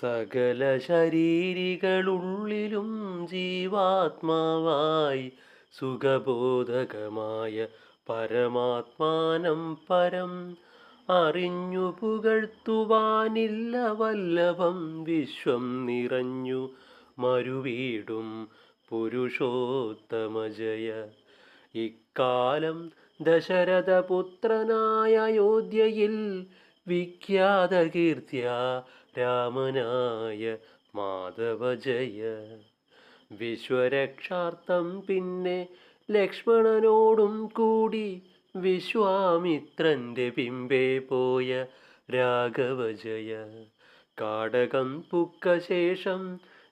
സകല ശരീരികളുള്ളിലും ജീവാത്മാവായി സുഖബോധകമായ പരമാത്മാനം പരം അറിഞ്ഞു പുകഴ്ത്തുവാനില്ല വല്ലഭം വിശ്വം നിറഞ്ഞു മരുവീടും പുരുഷോത്തമജയ. ഇക്കാലം ദശരഥപുത്രനായ അയോധ്യയിൽ വിഖ്യാതകീർത്തിയ രാമനായ മാധവജയ. വിശ്വരക്ഷാർത്ഥം പിന്നെ ലക്ഷ്മണനോടും കൂടി വിശ്വാമിത്രന്റെ പിമ്പേ പോയ രാഘവജയ. കാടകം പുക്ക ശേഷം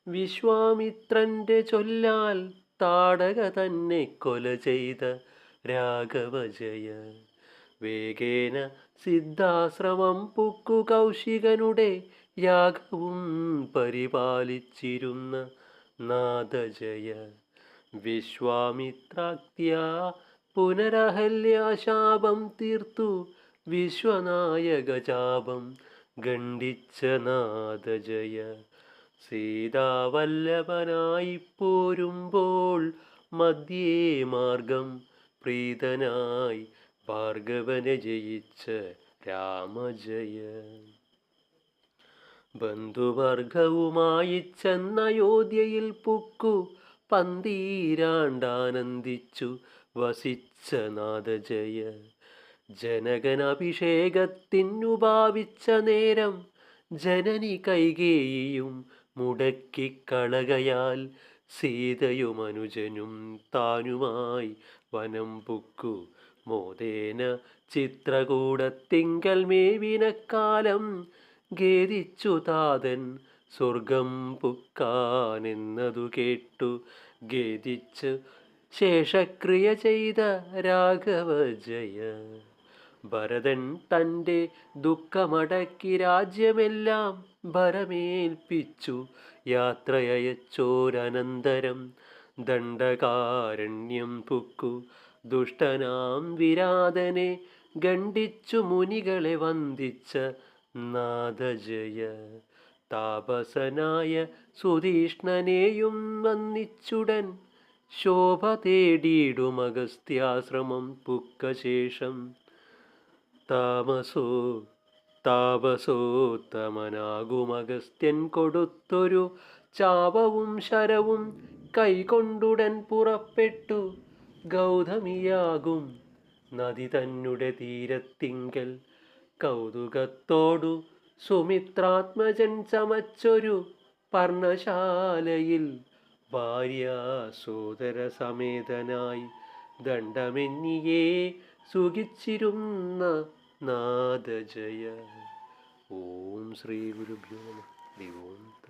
വിശ്വാമിത്രന്റെ ചൊല്ലാൽ താടക തന്നെ കൊല ചെയ്ത രാഘവജയ. വേഗേന സിദ്ധാശ്രമം പുക്കു കൗശികനുടെ യാഗവും പരിപാലിച്ചിരുന്ന നാദജയ. വിശ്വാമിത്രാക്ത്യാ പുനരഹല്യാശാപം തീർത്തു വിശ്വനായക ചാപം ഖണ്ഡിച്ച നാദജയ. സീതാവല്ലഭനായി പോരുമ്പോൾ മധ്യേ മാർഗം പ്രീതനായി ഭാർഗവനെ ജയിച്ച രാമജയ. ബന്ധുവർഗവുമായി ചെന്നയോധ്യയിൽ പുക്കു പന്തീരാണ്ടാനന്ദിച്ചു വസിച്ച നാദജയ. ജനകൻ അഭിഷേകത്തിനു ഭാവിച്ച നേരം ജനനി കൈകേയിയും മുടക്കിക്കളകയാൽ സീതയും അനുജനും താനുമായി വനം പുക്കു മോദേന ചിത്രകൂടത്തിങ്കൽ മേവിനക്കാലം ഖേദിച്ചു താതൻ സ്വർഗം പുക്കാനെന്നതു കേട്ടു ഖേദിച്ച് ശേഷക്രിയ ചെയ്ത രാഘവജയ. ഭരതൻ തൻ്റെ ദുഃഖമടക്കി രാജ്യമെല്ലാം ഭരമേൽപ്പിച്ചു യാത്രയച്ചോരനന്തരം ദണ്ഡകാരണ്യം പുക്കു ദുഷ്ടനാം വിരാതനെ ഖണ്ഡിച്ചു മുനികളെ വന്ദിച്ച നാദജയ. താപസനായ സുതീഷ്ണനെയും വന്ദിച്ചുടൻ ശോഭ തേടിയിടും അഗസ്ത്യാശ്രമം പുക്ക ശേഷം താപസോത്തമനാകും അഗസ്ത്യൻ കൊടുത്തൊരു ചാപവും ശരവും കൈകൊണ്ടുടൻ പുറപ്പെട്ടു ഗൗതമിയാകും നദി തന്നെ തീരത്തിങ്കൽ കൗതുകത്തോടു സുമിത്രാത്മജൻ ചമച്ചൊരു പർണശാലയിൽ ഭാര്യാസോദര സമേതനായി ദണ്ഡമെന്നിയേ സുഖിച്ചിരുന്ന നാദജയ. ഓം ശ്രീ ഗുരുഭ്യോ നമഃ.